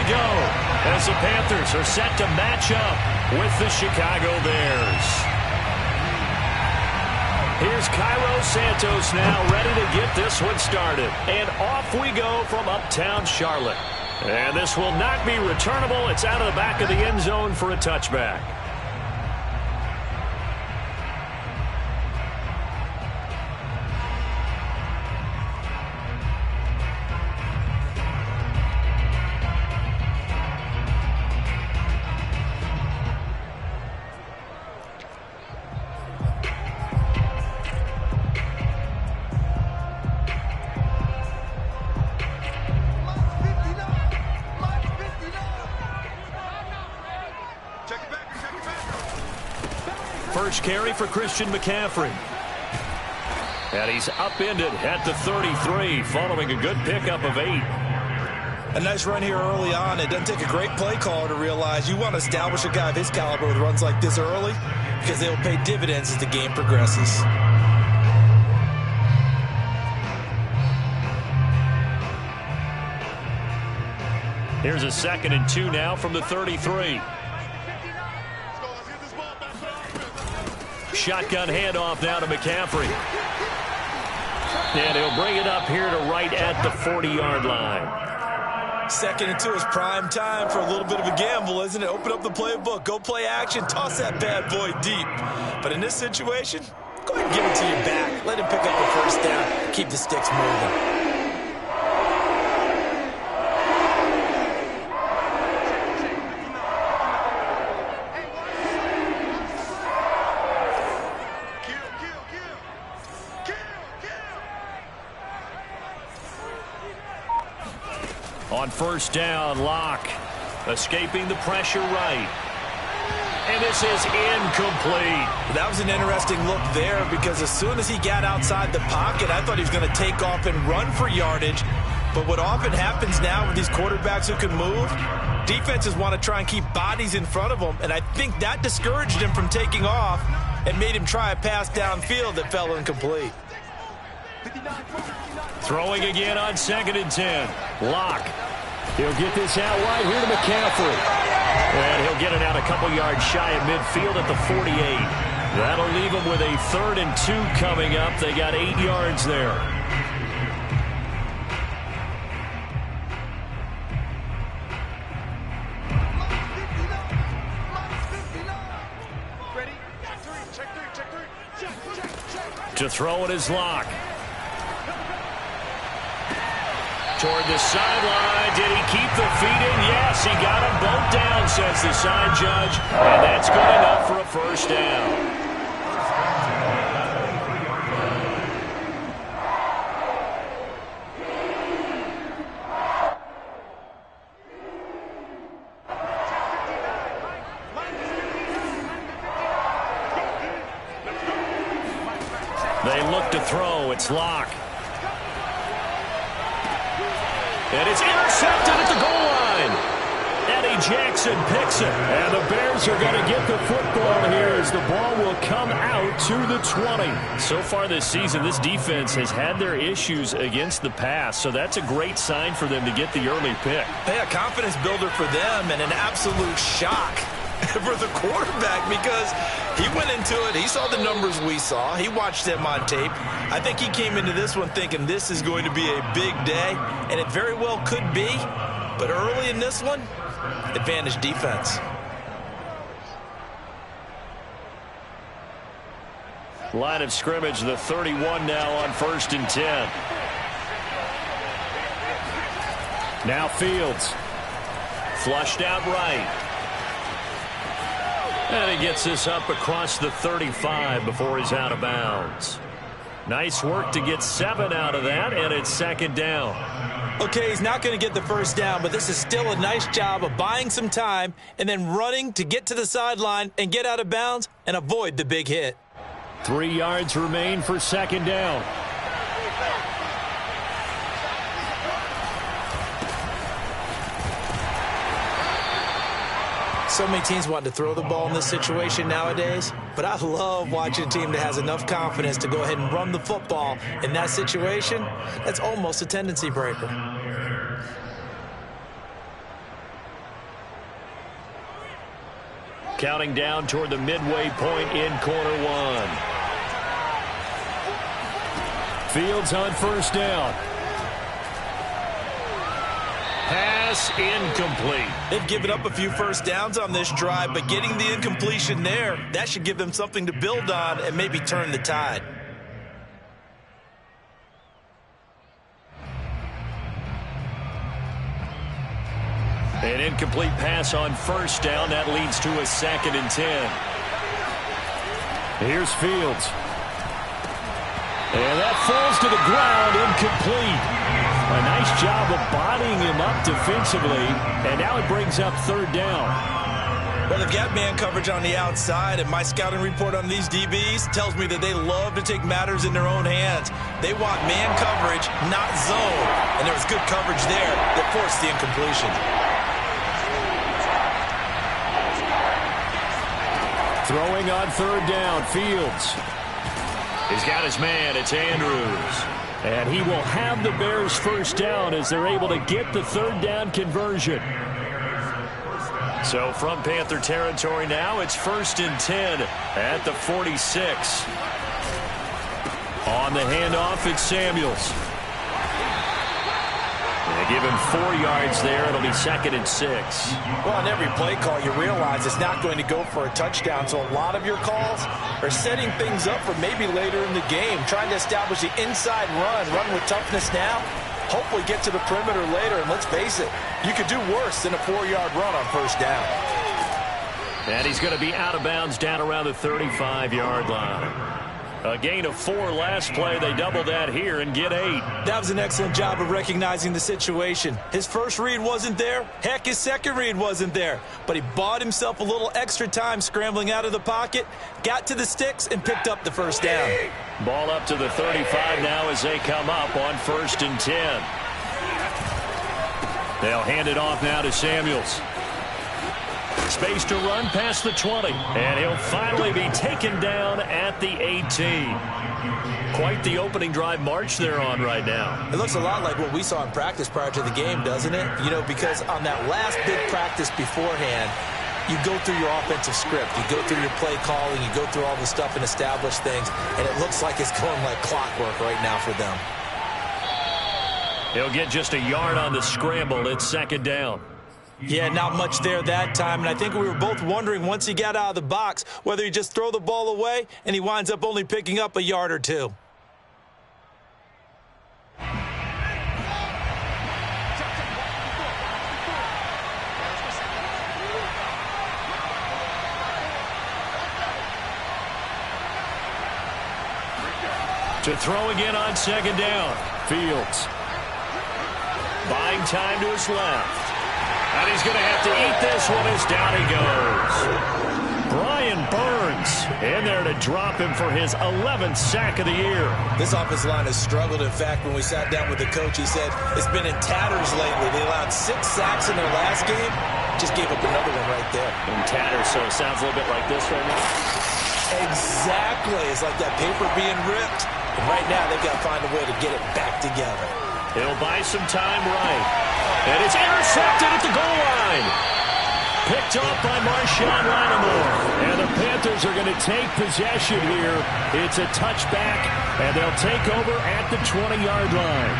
go as the Panthers are set to match up with the Chicago Bears. Here's Cairo Santos now ready to get this one started. And off we go from uptown Charlotte. And this will not be returnable. It's out of the back of the end zone for a touchback. First carry for Christian McCaffrey. And he's upended at the 33 following a good pickup of 8. A nice run here early on. It doesn't take a great play caller to realize you want to establish a guy of his caliber with runs like this early because they will pay dividends as the game progresses. Here's a 2nd and 2 now from the 33. Shotgun handoff now to McCaffrey. And he'll bring it up here to right at the 40-yard line. 2nd and 2 is prime time for a little bit of a gamble, isn't it? Open up the playbook, go play action, toss that bad boy deep. But in this situation, go ahead and give it to your back. Let him pick up the first down. Keep the sticks moving. On first down, Locke escaping the pressure right. And this is incomplete. That was an interesting look there because as soon as he got outside the pocket, I thought he was going to take off and run for yardage. But what often happens now with these quarterbacks who can move, defenses want to try and keep bodies in front of them. And I think that discouraged him from taking off and made him try a pass downfield that fell incomplete. Throwing again on 2nd and 10. Locke. He'll get this out wide here to McCaffrey. And he'll get it out a couple yards shy of midfield at the 48. That'll leave him with a 3rd and 2 coming up. They got 8 yards there. To throw it is Locke. Toward the sideline. Did he keep the feet in? Yes, he got them both down, says the side judge. And that's good enough for a first down. They look to throw. It's Locke. And it's intercepted at the goal line. Eddie Jackson picks it. And the Bears are going to get the football here as the ball will come out to the 20. So far this season, this defense has had their issues against the pass. So that's a great sign for them to get the early pick. Hey, a confidence builder for them and an absolute shock for the quarterback because he went into it. He saw the numbers we saw. He watched them on tape. I think he came into this one thinking this is going to be a big day, and it very well could be. But early in this one, advantage defense. Line of scrimmage, the 31 now on 1st and 10. Now Fields. Flushed out right. And he gets this up across the 35 before he's out of bounds. Nice work to get 7 out of that, and it's 2nd down. Okay, he's not going to get the first down, but this is still a nice job of buying some time and then running to get to the sideline and get out of bounds and avoid the big hit. 3 yards remain for 2nd down. So many teams want to throw the ball in this situation nowadays, but I love watching a team that has enough confidence to go ahead and run the football in that situation. That's almost a tendency breaker. counting down toward the midway point in quarter one. Fields on first down. Pass incomplete. They've given up a few first downs on this drive, but getting the incompletion there, that should give them something to build on and maybe turn the tide. An incomplete pass on first down. That leads to a 2nd and 10. Here's Fields. And that falls to the ground, incomplete. A nice job of bodying him up defensively, and now it brings up 3rd down. Well, they've got man coverage on the outside, and my scouting report on these DBs tells me that they love to take matters in their own hands. They want man coverage, not zone, and there was good coverage there that forced the incompletion. Throwing on 3rd down, Fields. He's got his man. It's Andrews. And he will have the Bears first down as they're able to get the 3rd down conversion. So from Panther territory now, it's 1st and 10 at the 46. On the handoff, it's Samuels. They give him 4 yards there. It'll be 2nd and 6. Well, on every play call, you realize it's not going to go for a touchdown. So a lot of your calls are setting things up for maybe later in the game, trying to establish the inside run with toughness now. Hopefully get to the perimeter later, and let's face it, you could do worse than a 4-yard run on first down. And he's going to be out of bounds down around the 35-yard line. A gain of 4 last play. They double that here and get 8. That was an excellent job of recognizing the situation. His first read wasn't there. Heck, his second read wasn't there. But he bought himself a little extra time scrambling out of the pocket, got to the sticks, and picked up the first down. Ball up to the 35 now as they come up on 1st and 10. They'll hand it off now to Samuels. Space to run past the 20. And he'll finally be taken down at the 18. Quite the opening drive march they're on right now. It looks a lot like what we saw in practice prior to the game, doesn't it? You know, because on that last big practice beforehand, you go through your offensive script. You go through your play calling. You go through all the stuff and establish things. And it looks like it's going like clockwork right now for them. He'll get just a yard on the scramble. It's 2nd down. Yeah, not much there that time, and I think we were both wondering once he got out of the box whether he just throw the ball away and he winds up only picking up a yard or 2. To throw again on 2nd down. Fields. Buying time to his left. And he's going to have to eat this one as down he goes. Brian Burns in there to drop him for his 11th sack of the year. This offensive line has struggled. In fact, when we sat down with the coach, he said it's been in tatters lately. They allowed 6 sacks in their last game. Just gave up another one right there. In tatters, so it sounds a little bit like this right now. Exactly. It's like that paper being ripped. And right now, they've got to find a way to get it back together. He'll buy some time right. And it's intercepted at the goal line. Picked off by Marshawn Lattimore. And the Panthers are going to take possession here. It's a touchback, and they'll take over at the 20-yard line.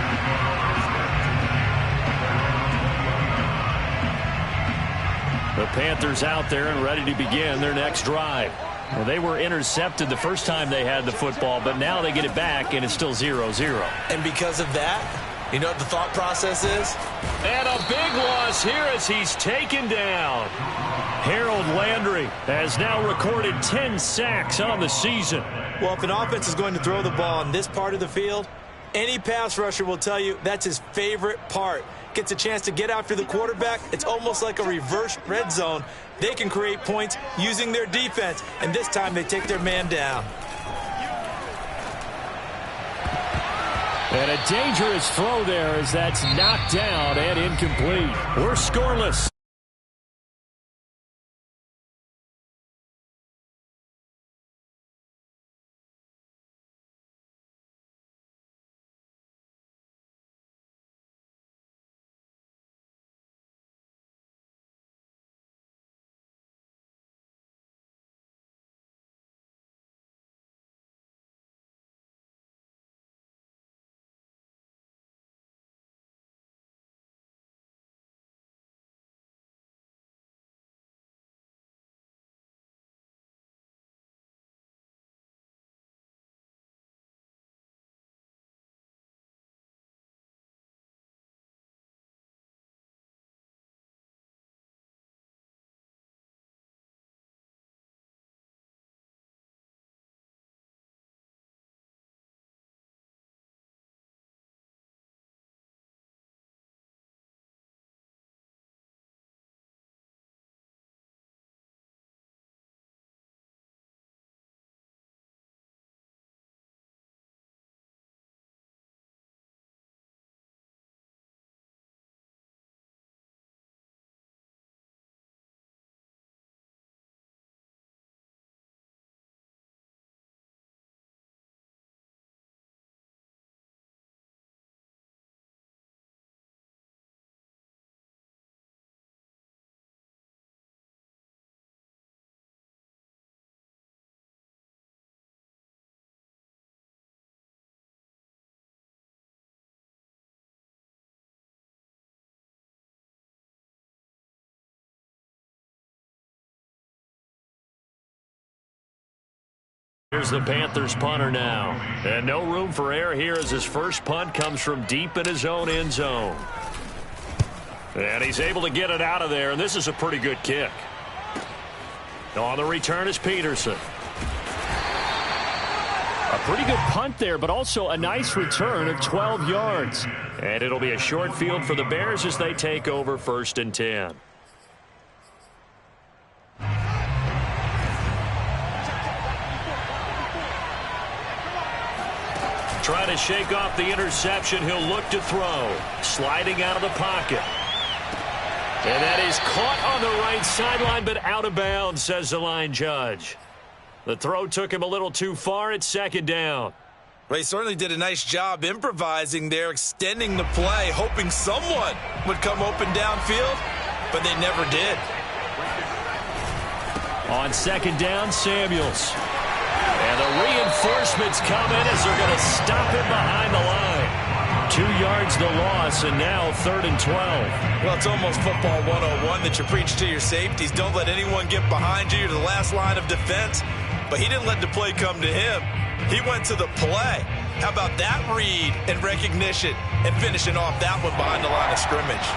The Panthers out there and ready to begin their next drive. Well, they were intercepted the first time they had the football, but now they get it back, and it's still 0-0. And because of that, you know what the thought process is? And a big loss here as he's taken down. Harold Landry has now recorded 10 sacks on the season. Well, if an offense is going to throw the ball on this part of the field, any pass rusher will tell you that's his favorite part. Gets a chance to get after the quarterback. It's almost like a reverse red zone. They can create points using their defense, and this time they take their man down. And a dangerous throw there as that's knocked down and incomplete. We're scoreless. Here's the Panthers punter now. And no room for error here as his first punt comes from deep in his own end zone. And he's able to get it out of there, and this is a pretty good kick. On the return is Peterson. A pretty good punt there, but also a nice return of 12 yards. And it'll be a short field for the Bears as they take over 1st and 10. Trying to shake off the interception. He'll look to throw. Sliding out of the pocket. And that is caught on the right sideline, but out of bounds, says the line judge. The throw took him a little too far. It's 2nd down. Well, he certainly did a nice job improvising there, extending the play, hoping someone would come open downfield, but they never did. On 2nd down, Samuels. And the reinforcements come in as they're going to stop him behind the line. 2 yards the loss, and now 3rd and 12. Well, it's almost football 101 that you preach to your safeties. Don't let anyone get behind you. You're the last line of defense. But he didn't let the play come to him. He went to the play. How about that read and recognition and finishing off that one behind the line of scrimmage?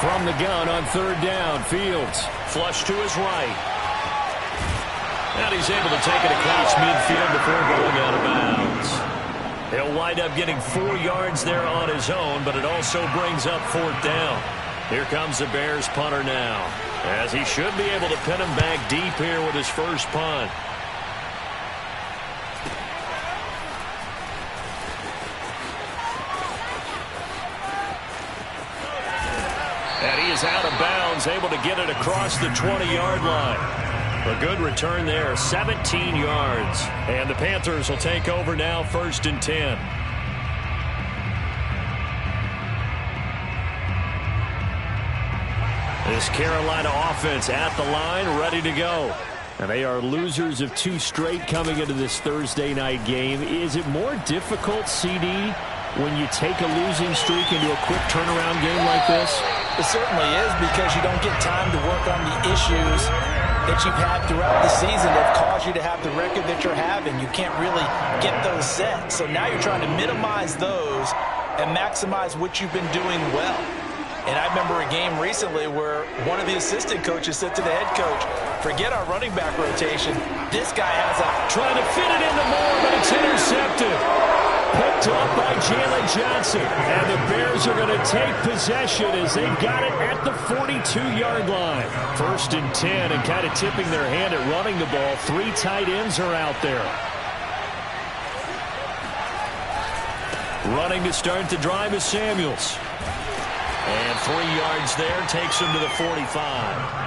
From the gun on 3rd down, Fields. Flush to his right. And he's able to take it across midfield before going out of bounds. He'll wind up getting 4 yards there on his own, but it also brings up 4th down. Here comes the Bears punter now, as he should be able to pin him back deep here with his first punt. And he is out of bounds, able to get it across the 20-yard line. A good return there, 17 yards. And the Panthers will take over now, 1st and 10. This Carolina offense at the line, ready to go. And they are losers of 2 straight coming into this Thursday night game. Is it more difficult, CD, when you take a losing streak into a quick turnaround game like this? It certainly is, because you don't get time to work on the issues that you've had throughout the season that have caused you to have the record that you're having. You can't really get those set. So now you're trying to minimize those and maximize what you've been doing well. And I remember a game recently where one of the assistant coaches said to the head coach, forget our running back rotation. This guy has a... Trying to fit it into Moore, but it's intercepted. Picked up by Jalen Johnson. And the Bears are going to take possession as they've got it at the 42-yard line. 1st and 10, and kind of tipping their hand at running the ball. 3 tight ends are out there. Running to start the drive is Samuels. And 3 yards there takes him to the 45.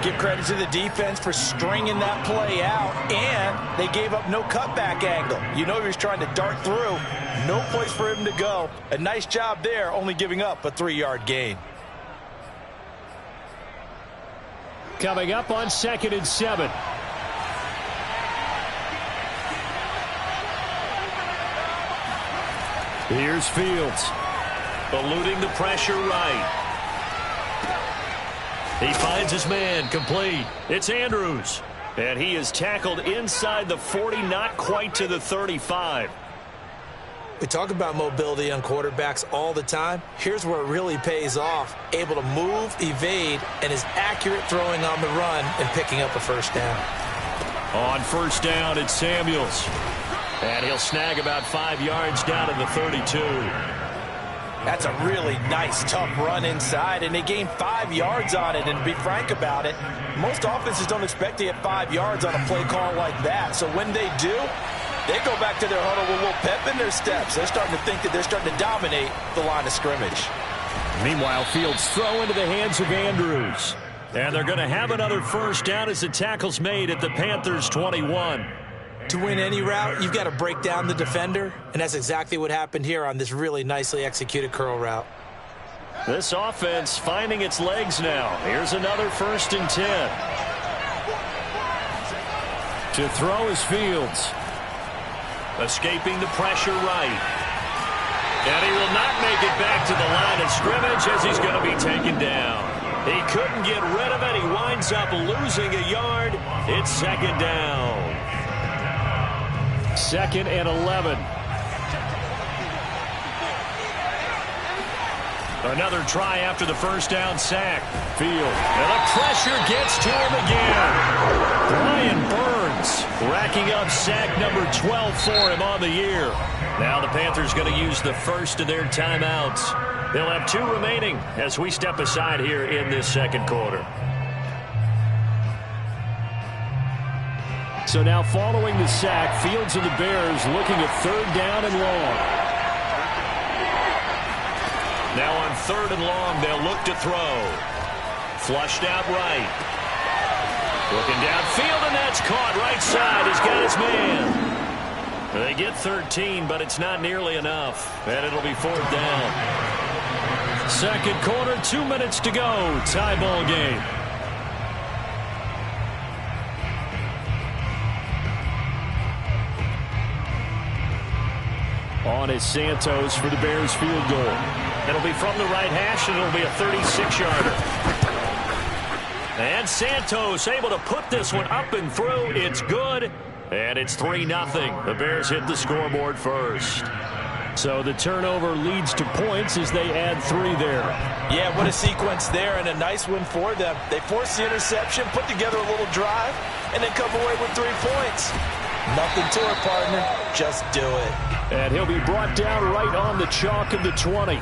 Give credit to the defense for stringing that play out, and they gave up no cutback angle. You know he was trying to dart through. No place for him to go. A nice job there, only giving up a 3-yard gain. Coming up on 2nd and 7. Here's Fields. Eluding the pressure right. He finds his man, complete. It's Andrews. And he is tackled inside the 40, not quite to the 35. We talk about mobility on quarterbacks all the time. Here's where it really pays off. Able to move, evade, and is accurate throwing on the run and picking up a 1st down. On 1st down, it's Samuels. And he'll snag about 5 yards down to the 32. That's a really nice, tough run inside, and they gained 5 yards on it. And to be frank about it, most offenses don't expect to get 5 yards on a play call like that. So when they do, they go back to their huddle with a little pep in their steps. They're starting to think that they're starting to dominate the line of scrimmage. Meanwhile, Fields throw into the hands of Andrews. And they're going to have another 1st down as the tackle's made at the Panthers' 21. To win any route, you've got to break down the defender, and that's exactly what happened here on this really nicely executed curl route. This offense finding its legs now. Here's another 1st and 10. To throw is Fields. Escaping the pressure right. And he will not make it back to the line of scrimmage as he's going to be taken down. He couldn't get rid of it. He winds up losing a yard. It's second down. 2nd and 11. Another try after the first down sack. Field. And the pressure gets to him again. Brian Burns racking up sack number 12 for him on the year. Now the Panthers going to use the first of their timeouts. They'll have 2 remaining as we step aside here in this second quarter. So now following the sack, Fields and the Bears looking at 3rd down and long. Now on 3rd and long, they'll look to throw. Flushed out right. Looking downfield, and that's caught right side. He's got his man. They get 13, but it's not nearly enough. And it'll be 4th down. Second quarter, 2 minutes to go. Tie ball game. On is Santos for the Bears field goal. It'll be from the right hash, and it'll be a 36-yarder. And Santos able to put this one up and through. It's good, and it's 3-0. The Bears hit the scoreboard first. So the turnover leads to points as they add 3 there. Yeah, what a sequence there, and a nice one for them. They force the interception, put together a little drive, and then come away with 3 points. Nothing to it, partner. Just do it. And he'll be brought down right on the chalk of the 20.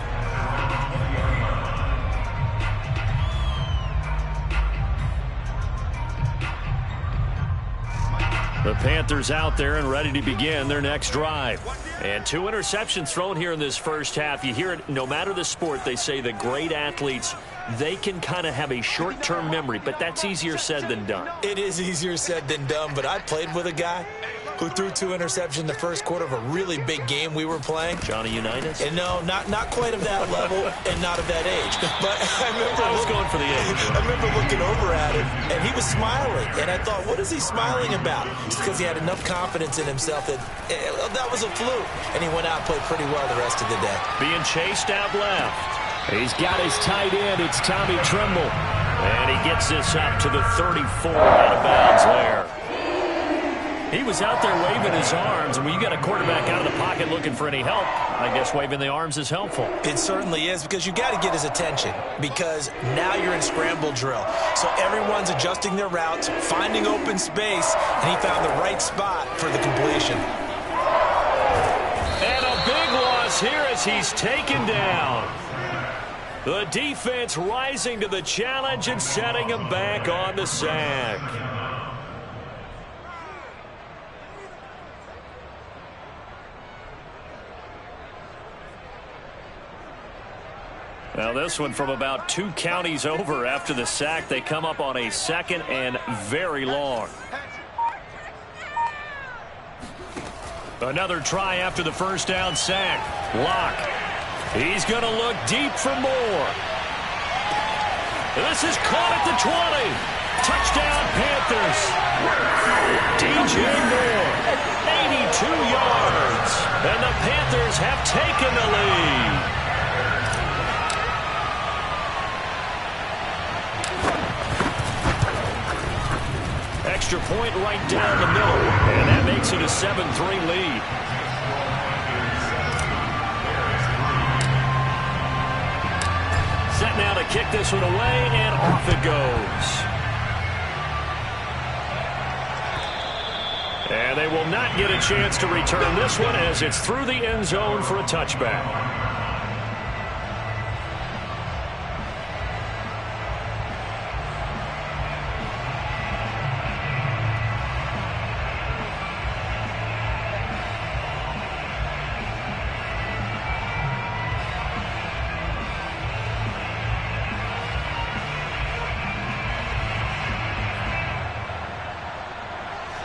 The Panthers out there and ready to begin their next drive. And 2 interceptions thrown here in this first half. You hear it, no matter the sport, they say the great athletes, they can kind of have a short-term memory, but that's easier said than done. It is easier said than done, but I played with a guy who threw 2 interceptions in the first quarter of a really big game we were playing. Johnny Unitas? And no, not quite of that level and not of that age. But I was going for the age. I remember looking over at him, and he was smiling. And I thought, what is he smiling about? It's because he had enough confidence in himself that that was a fluke. And he went out and played pretty well the rest of the day. Being chased out left. He's got his tight end. It's Tommy Tremble. And he gets this up to the 34 out of bounds there. He was out there waving his arms, and when you got a quarterback out of the pocket looking for any help, I guess waving the arms is helpful. It certainly is, because you got to get his attention, because now you're in scramble drill. So everyone's adjusting their routes, finding open space, and he found the right spot for the completion. And a big loss here as he's taken down. The defense rising to the challenge and setting him back on the sack. Now this one from about 2 counties over after the sack. They come up on a 2nd and very long. Another try after the first down sack. Locke. He's going to look deep for more. This is caught at the 20. Touchdown Panthers. DJ Moore. 82 yards. And the Panthers have taken the lead. Extra point right down the middle, and that makes it a 7-3 lead. Set now to kick this one away, and off it goes. And they will not get a chance to return this one as it's through the end zone for a touchback.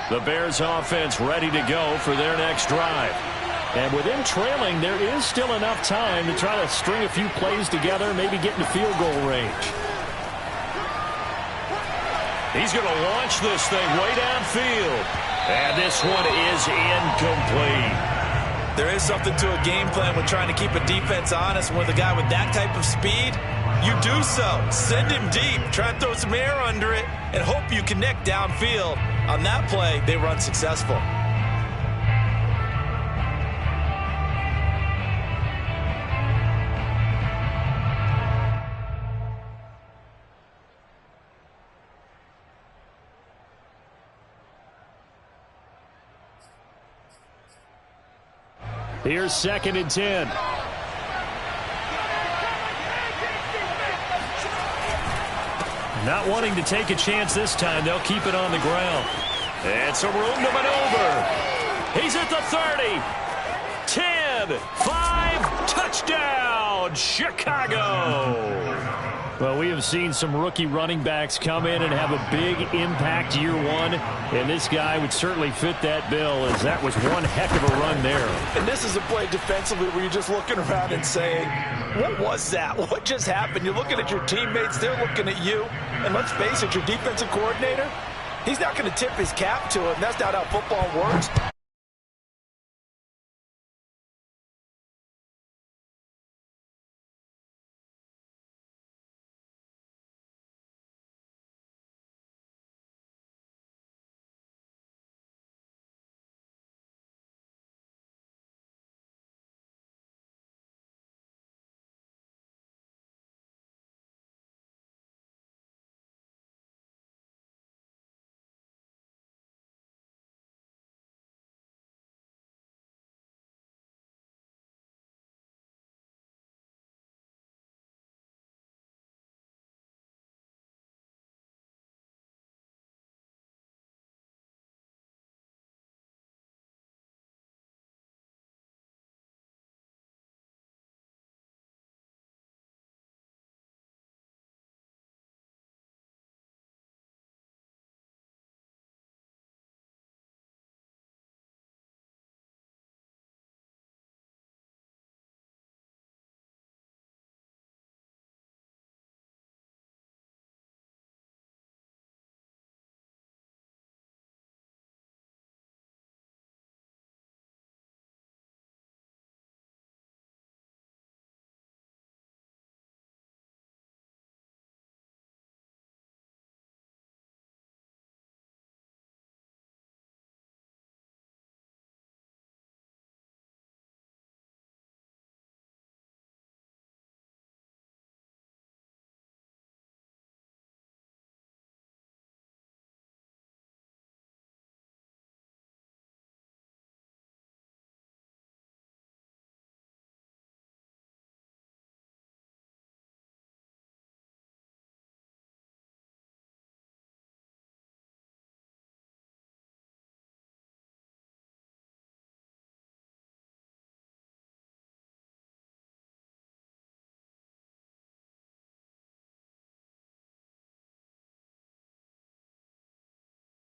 The Bears offense ready to go for their next drive. And with them trailing, there is still enough time to try to string a few plays together, maybe get into field goal range. He's going to launch this thing way downfield. And this one is incomplete. There is something to a game plan when trying to keep a defense honest. And with a guy with that type of speed, you do so. Send him deep. Try and throw some air under it and hope you connect downfield. On that play, they run successful. Here's 2nd and 10. Not wanting to take a chance this time. They'll keep it on the ground. And some room to maneuver. He's at the 30. 10, 5, touchdown, Chicago. Well, we have seen some rookie running backs come in and have a big impact year one, and this guy would certainly fit that bill, as that was one heck of a run there. And this is a play defensively where you're just looking around and saying, what was that? What just happened? You're looking at your teammates, they're looking at you, and let's face it, your defensive coordinator, he's not going to tip his cap to it, and that's not how football works.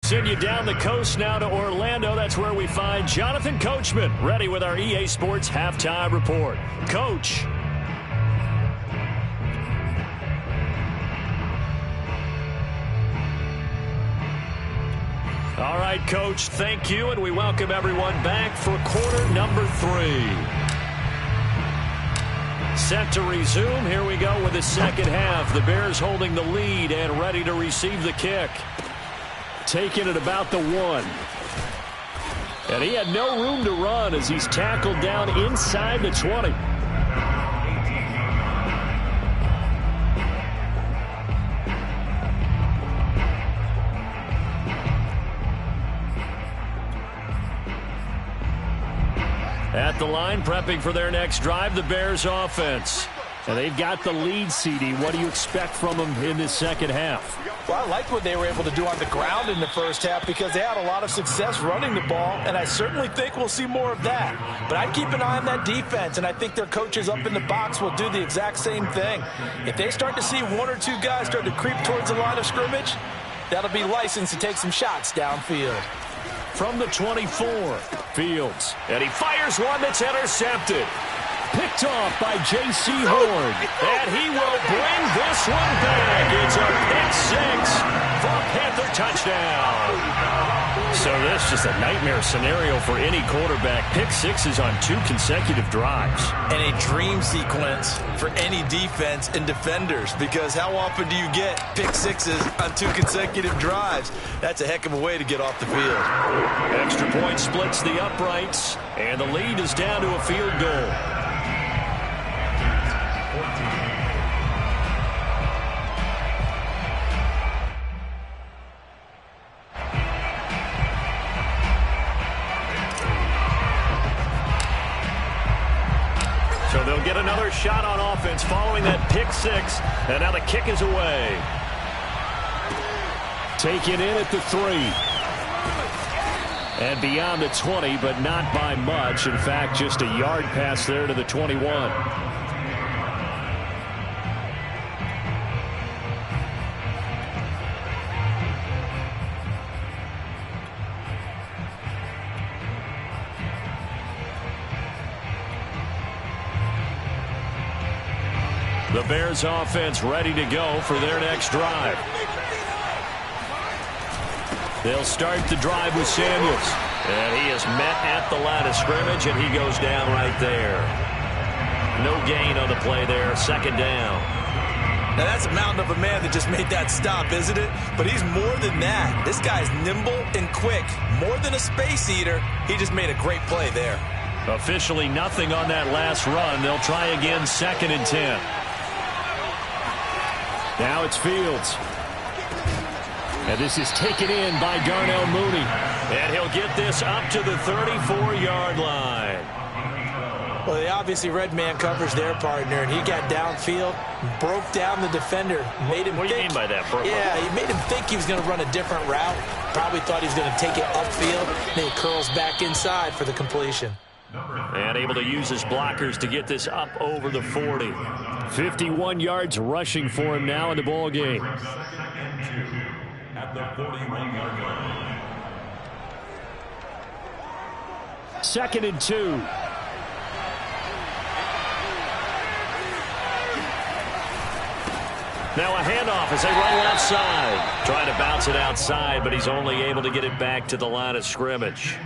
Send you down the coast now to Orlando. That's where we find Jonathan Coachman, ready with our EA Sports Halftime Report. Coach. All right, Coach, thank you, and we welcome everyone back for quarter number 3. Set to resume. Here we go with the second half. The Bears holding the lead and ready to receive the kick. Taking it about the 1. And he had no room to run as he's tackled down inside the 20. At the line, prepping for their next drive, the Bears offense. And they've got the lead, CD. What do you expect from them in this second half? Well, I like what they were able to do on the ground in the first half because they had a lot of success running the ball, and I certainly think we'll see more of that. But I'd keep an eye on that defense, and I think their coaches up in the box will do the exact same thing. If they start to see 1 or 2 guys start to creep towards the line of scrimmage, that'll be licensed to take some shots downfield. From the 24, Fields. And he fires one that's intercepted. Picked off by J.C. Horn. And he will bring this one back. It's a pick 6 for a Panther touchdown. So this is just a nightmare scenario for any quarterback. Pick sixes on 2 consecutive drives. And a dream sequence for any defense and defenders, because how often do you get pick sixes on 2 consecutive drives? That's a heck of a way to get off the field. Extra point splits the uprights, and the lead is down to a field goal. So they'll get another shot on offense following that pick six. And now the kick is away. Taken in at the 3. And beyond the 20, but not by much. In fact, just a yard pass there to the 21. The Bears offense ready to go for their next drive. They'll start the drive with Samuels. And he is met at the line of scrimmage, and he goes down right there. No gain on the play there. Second down. Now that's a mountain of a man that just made that stop, isn't it? But he's more than that. This guy's nimble and quick. More than a space eater. He just made a great play there. Officially nothing on that last run. They'll try again, 2nd and 10. Now it's Fields. And this is taken in by Darnell Mooney. And he'll get this up to the 34-yard line. Well, they obviously read man coverage their partner, and he got downfield, broke down the defender, made him What do you mean by that, bro? Yeah, he made him think he was going to run a different route. Probably thought he was going to take it upfield. Then he curls back inside for the completion. And able to use his blockers to get this up over the 40. 51 yards rushing for him now in the ball game. At the 41-yard line. 2nd and 2. Now a handoff as they run left side. Trying to bounce it outside, but he's only able to get it back to the line of scrimmage.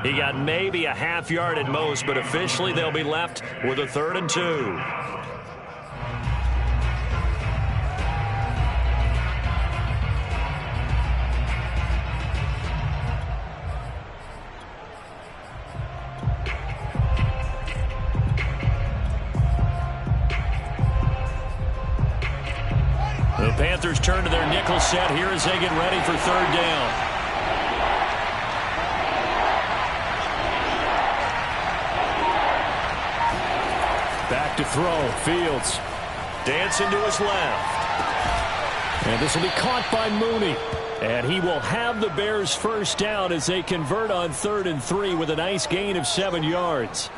He got maybe a half yard at most, but officially they'll be left with a 3rd and 2. The Panthers turn to their nickel set here as they get ready for 3rd down. Back to throw. Fields dancing to his left. And this will be caught by Mooney. And he will have the Bears' first down as they convert on 3rd and 3 with a nice gain of 7 yards.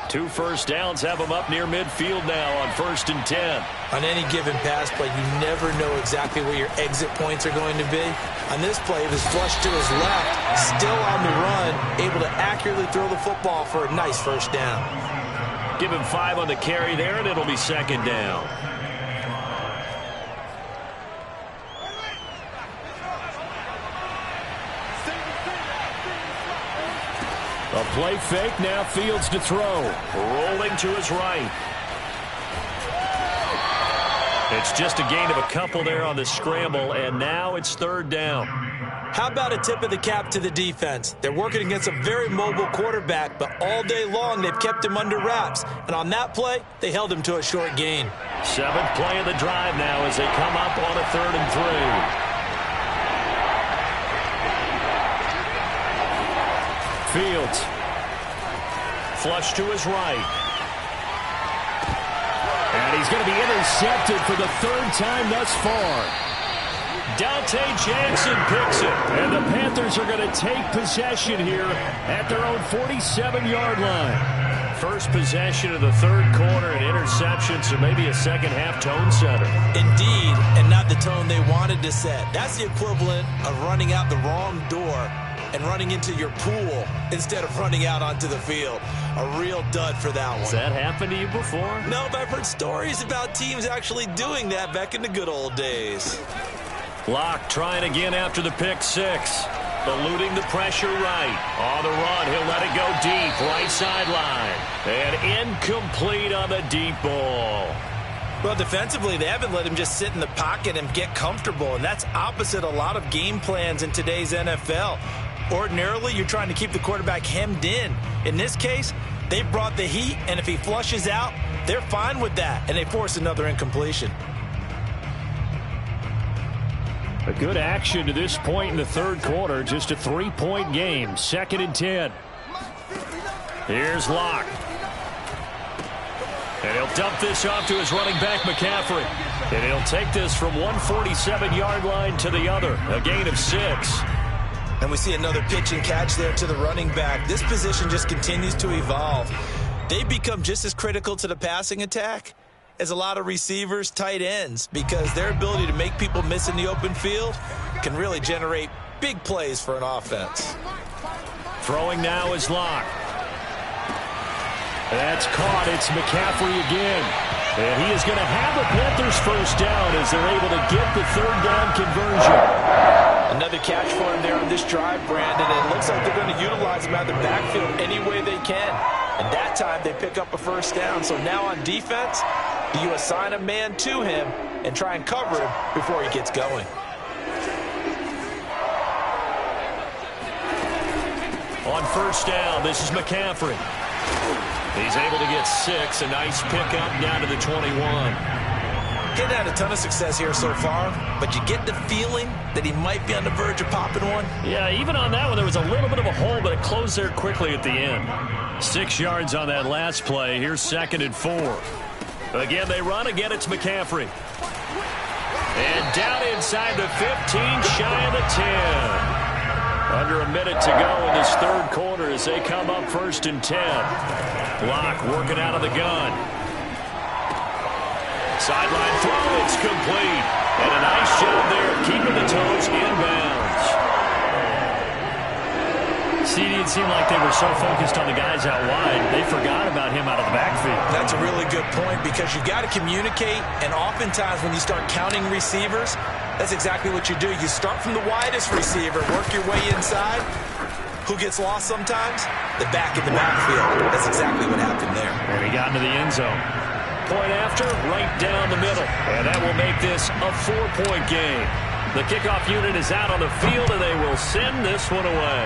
2 first downs have him up near midfield now on 1st and 10. On any given pass play, you never know exactly where your exit points are going to be. On this play, it was flushed to his left, still on the run, able to accurately throw the football for a nice first down. Give him 5 on the carry there, and it'll be 2nd down. A play fake, now Fields to throw. Rolling to his right. It's just a gain of a couple there on the scramble, and now it's 3rd down. How about a tip of the cap to the defense? They're working against a very mobile quarterback, but all day long they've kept him under wraps. And on that play, they held him to a short gain. 7th play of the drive now as they come up on a 3rd and 3. Fields. Flush to his right. And he's going to be intercepted for the 3rd time thus far. Dante Jackson picks it. And the Panthers are going to take possession here at their own 47-yard line. First possession of the 3rd quarter, an interception, so maybe a second-half tone setter. Indeed, and not the tone they wanted to set. That's the equivalent of running out the wrong door and running into your pool instead of running out onto the field. A real dud for that one. Has that happened to you before? No, but I've heard stories about teams actually doing that back in the good old days. Locke trying again after the pick six. Eluding the pressure right. On the run, he'll let it go deep. Right sideline. And incomplete on the deep ball. Well, defensively, they haven't let him just sit in the pocket and get comfortable, and that's opposite a lot of game plans in today's NFL. Ordinarily, you're trying to keep the quarterback hemmed in. In this case, they brought the heat, and if he flushes out, they're fine with that, and they force another incompletion. A good action to this point in the third quarter. Just a 3-point game. 2nd and 10. Here's Locke. And he'll dump this off to his running back, McCaffrey. And he'll take this from 147-yard line to the other. A gain of 6. And we see another pitch and catch there to the running back. This position just continues to evolve. They become just as critical to the passing attack as a lot of receivers, tight ends, because their ability to make people miss in the open field can really generate big plays for an offense. Throwing now is Locke. That's caught. It's McCaffrey again. And he is going to have the Panthers first down as they're able to get the third down conversion. Another catch for him there on this drive, Brandon. And it looks like they're going to utilize him out of the backfield any way they can. And that time they pick up a first down. So now on defense, do you assign a man to him and try and cover him before he gets going? On first down, this is McCaffrey. He's able to get 6. A nice pickup down to the 21. Getting had a ton of success here so far, but you get the feeling that he might be on the verge of popping one. Yeah, even on that one, there was a little bit of a hole, but it closed there quickly at the end. 6 yards on that last play. Here's 2nd and 4. Again, they run. Again, it's McCaffrey. And down inside the 15, shy of the 10. Under a minute to go in this third quarter as they come up 1st and 10. Locke working out of the gun. Sideline throw, it's complete. And a nice job there keeping the toes inbounds. See, it seemed like they were so focused on the guys out wide, they forgot about him out of the backfield. That's a really good point because you've got to communicate, and oftentimes when you start counting receivers, that's exactly what you do. You start from the widest receiver, work your way inside. Who gets lost sometimes? The back in the backfield. That's exactly what happened there. And he got into the end zone. Point after, right down the middle. And that will make this a 4-point game. The kickoff unit is out on the field, and they will send this one away.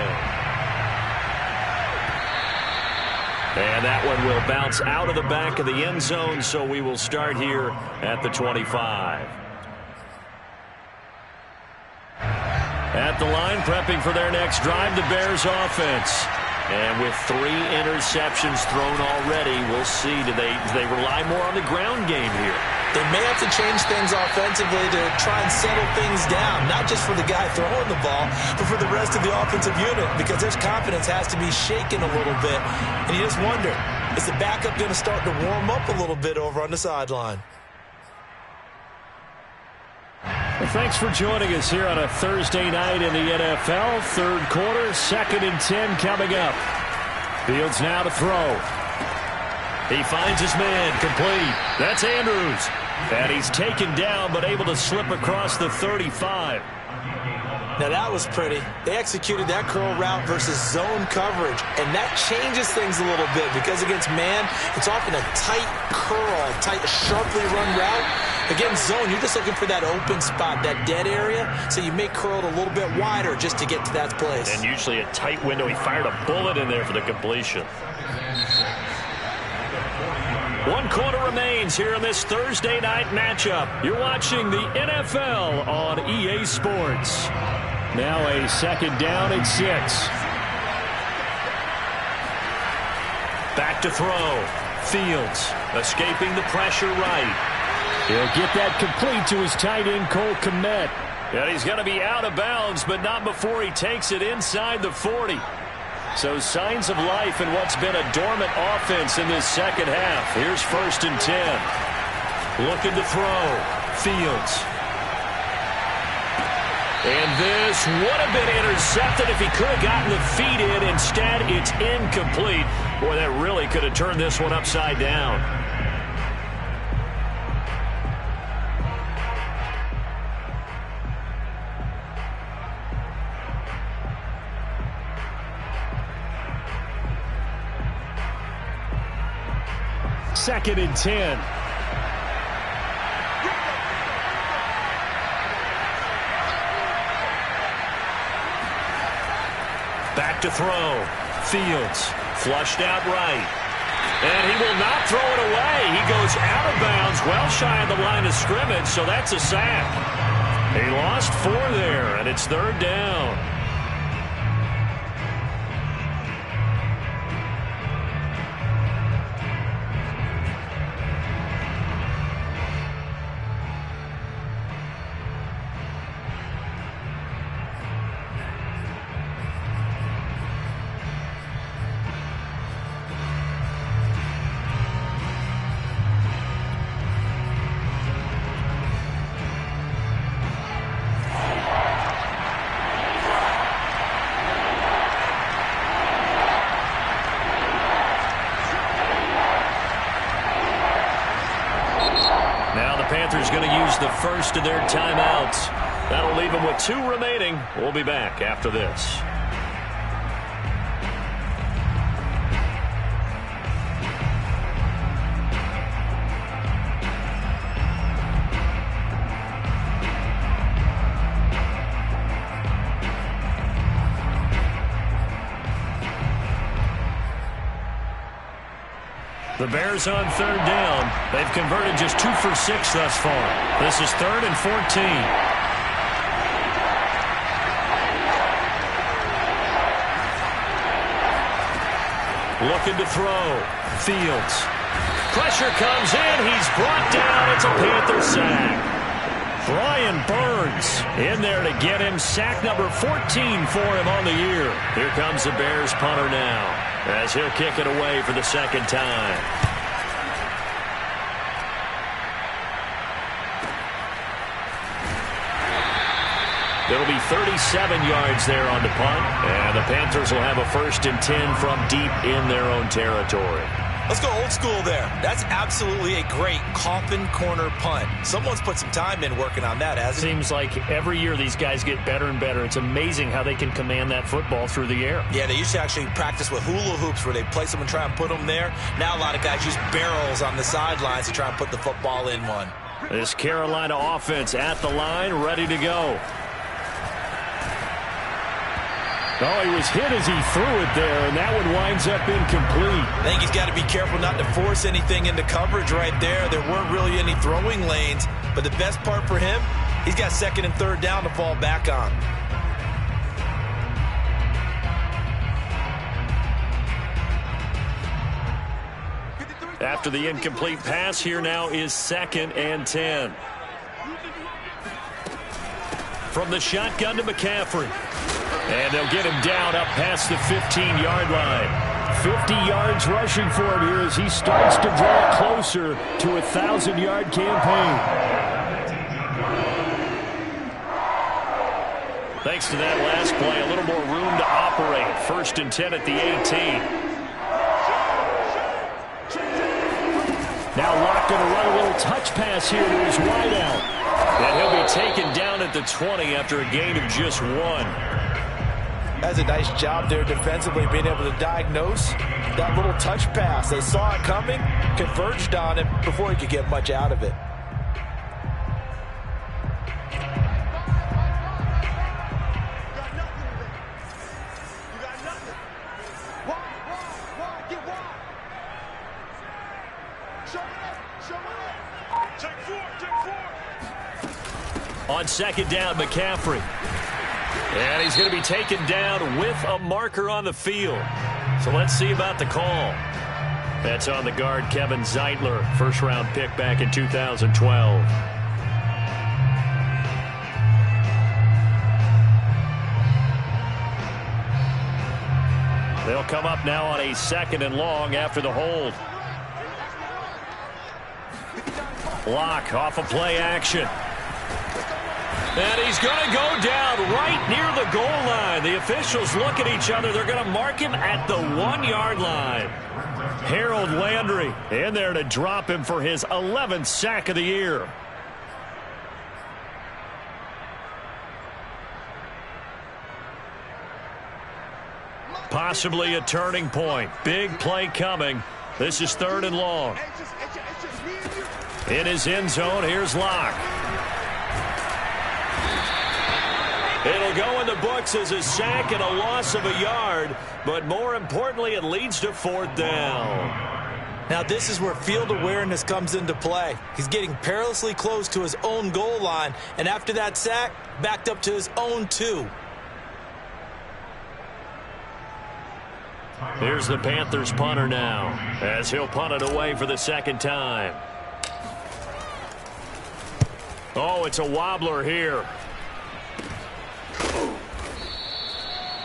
And that one will bounce out of the back of the end zone, so we will start here at the 25. At the line, prepping for their next drive, the Bears offense. And with 3 interceptions thrown already, we'll see. Do they rely more on the ground game here? They may have to change things offensively to try and settle things down, not just for the guy throwing the ball, but for the rest of the offensive unit, because their confidence has to be shaken a little bit. And you just wonder, is the backup going to start to warm up a little bit over on the sideline? Well, thanks for joining us here on a Thursday night in the NFL. Third quarter, 2nd and 10 coming up. Fields now to throw. He finds his man, complete. That's Andrews. And he's taken down, but able to slip across the 35. Now that was pretty. They executed that curl route versus zone coverage, and that changes things a little bit because against man, it's often a tight curl, tight, sharply run route. Against zone, you're just looking for that open spot, that dead area, so you may curl it a little bit wider just to get to that place. And usually a tight window. He fired a bullet in there for the completion. 1 quarter remains here in this Thursday night matchup. You're watching the NFL on EA Sports. Now a 2nd down and 6. Back to throw. Fields escaping the pressure right. He'll get that complete to his tight end, Cole Kmet. And he's going to be out of bounds, but not before he takes it inside the 40. So signs of life in what's been a dormant offense in this second half. Here's 1st and 10. Looking to throw. Fields. And this would have been intercepted if he could have gotten the feet in. Instead, it's incomplete. Boy, that really could have turned this one upside down. 2nd and 10. Back to throw. Fields flushed out right. And he will not throw it away. He goes out of bounds, well shy of the line of scrimmage, so that's a sack. He lost 4 there, and it's 3rd down. Panthers going to use the first of their timeouts. That'll leave them with 2 remaining. We'll be back after this. The Bears on 3rd down. They've converted just 2 for 6 thus far. This is 3rd and 14. Looking to throw. Fields. Pressure comes in. He's brought down. It's a Panther sack. Brian Burns in there to get him. Sack number 14 for him on the year. Here comes the Bears punter now, as he'll kick it away for the 2nd time. It'll be 37 yards there on the punt, and the Panthers will have a 1st and 10 from deep in their own territory. Let's go old school there. That's absolutely a great coffin corner punt. Someone's put some time in working on that, hasn't it? Seems like every year these guys get better and better. It's amazing how they can command that football through the air. Yeah, they used to actually practice with hula hoops where they place them and try and put them there. Now a lot of guys use barrels on the sidelines to try and put the football in one. This Carolina offense at the line, ready to go. Oh, he was hit as he threw it there, and that one winds up incomplete. I think he's got to be careful not to force anything into coverage right there. There weren't really any throwing lanes, but the best part for him, he's got 2nd and 3rd down to fall back on. After the incomplete pass, here now is 2nd and 10. From the shotgun to McCaffrey. And they'll get him down up past the 15-yard line. 50 yards rushing for him here as he starts to draw closer to a 1,000-yard campaign. Thanks to that last play, a little more room to operate. 1st and 10 at the 18. Now Locke going to run a little touch pass here to his wideout. And he'll be taken down at the 20 after a gain of just 1. That's a nice job there defensively, being able to diagnose that little touch pass. They saw it coming, converged on it before he could get much out of it. On 2nd down, McCaffrey. And he's going to be taken down with a marker on the field. So let's see about the call. That's on the guard, Kevin Zeitler, 1st-round pick back in 2012. They'll come up now on a 2nd and long after the hold. Locke off of play action. And he's going to go down right near the goal line. The officials look at each other. They're going to mark him at the 1-yard line. Harold Landry in there to drop him for his 11th sack of the year. Possibly a turning point. Big play coming. This is 3rd and long. In his end zone, here's Locke. It'll go in the books as a sack and a loss of a yard, but more importantly, it leads to 4th down. Now this is where field awareness comes into play. He's getting perilously close to his own goal line, and after that sack, backed up to his own 2. Here's the Panthers punter now, as he'll punt it away for the 2nd time. Oh, it's a wobbler here.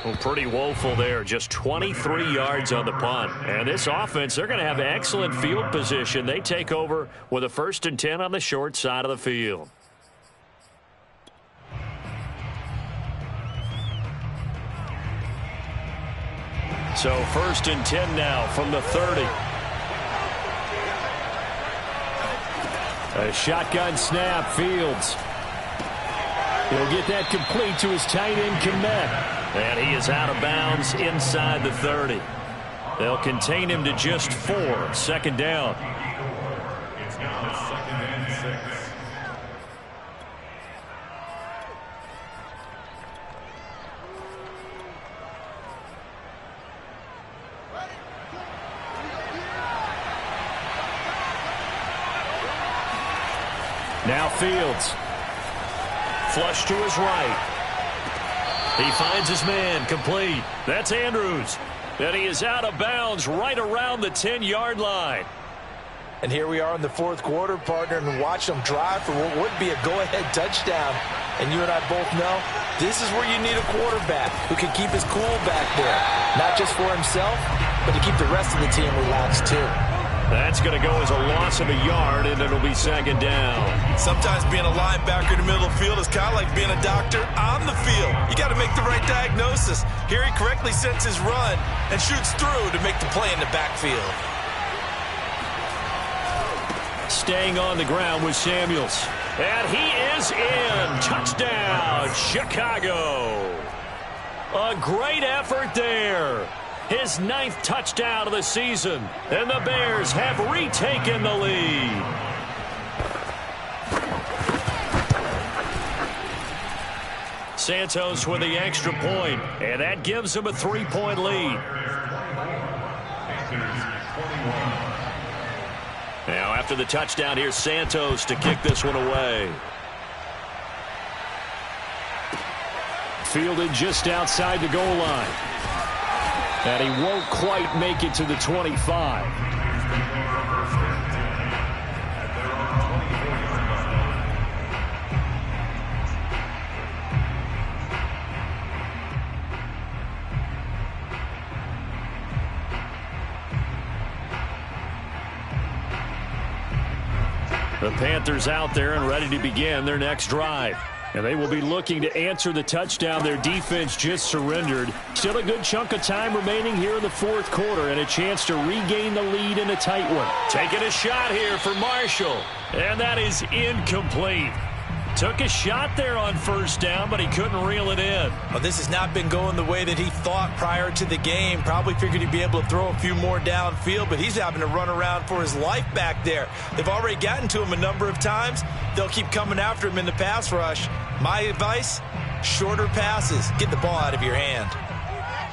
Well, pretty woeful there. Just 23 yards on the punt. And this offense, they're going to have excellent field position. They take over with a 1st and 10 on the short side of the field. So 1st and 10 now from the 30. A shotgun snap, Fields. He'll get that complete to his tight end, Kmet. And he is out of bounds inside the 30. They'll contain him to just 4. 2nd down. It's now 2nd and 6. Now Fields. Flush to his right. He finds his man, complete. That's Andrews. And he is out of bounds right around the 10-yard line. And here we are in the 4th quarter, partner, and watch them drive for what would be a go-ahead touchdown. And you and I both know this is where you need a quarterback who can keep his cool back there. Not just for himself, but to keep the rest of the team relaxed too. That's going to go as a loss of a yard, and it'll be 2nd down. Sometimes being a linebacker in the middle of the field is kind of like being a doctor on the field. You got to make the right diagnosis. Here he correctly sets his run and shoots through to make the play in the backfield. Staying on the ground with Samuels. And he is in. Touchdown, Chicago. A great effort there. His 9th touchdown of the season. And the Bears have retaken the lead. Santos with the extra point, and that gives him a 3-point lead. Now after the touchdown, here's Santos to kick this one away. Fielded just outside the goal line. And he won't quite make it to the 25. The Panthers out there and ready to begin their next drive. And they will be looking to answer the touchdown their defense just surrendered. Still a good chunk of time remaining here in the 4th quarter and a chance to regain the lead in a tight one. Taking a shot here for Marshall. And that is incomplete. Took a shot there on 1st down, but he couldn't reel it in. Well, this has not been going the way that he thought prior to the game. Probably figured he'd be able to throw a few more downfield, but he's having to run around for his life back there. They've already gotten to him a number of times. They'll keep coming after him in the pass rush. My advice, shorter passes. Get the ball out of your hand.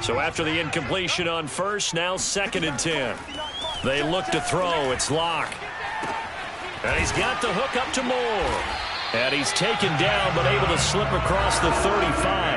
So after the incompletion on 1st, now 2nd and 10. They look to throw. It's Locke. And he's got the hook up to Moore. And he's taken down, but able to slip across the 35.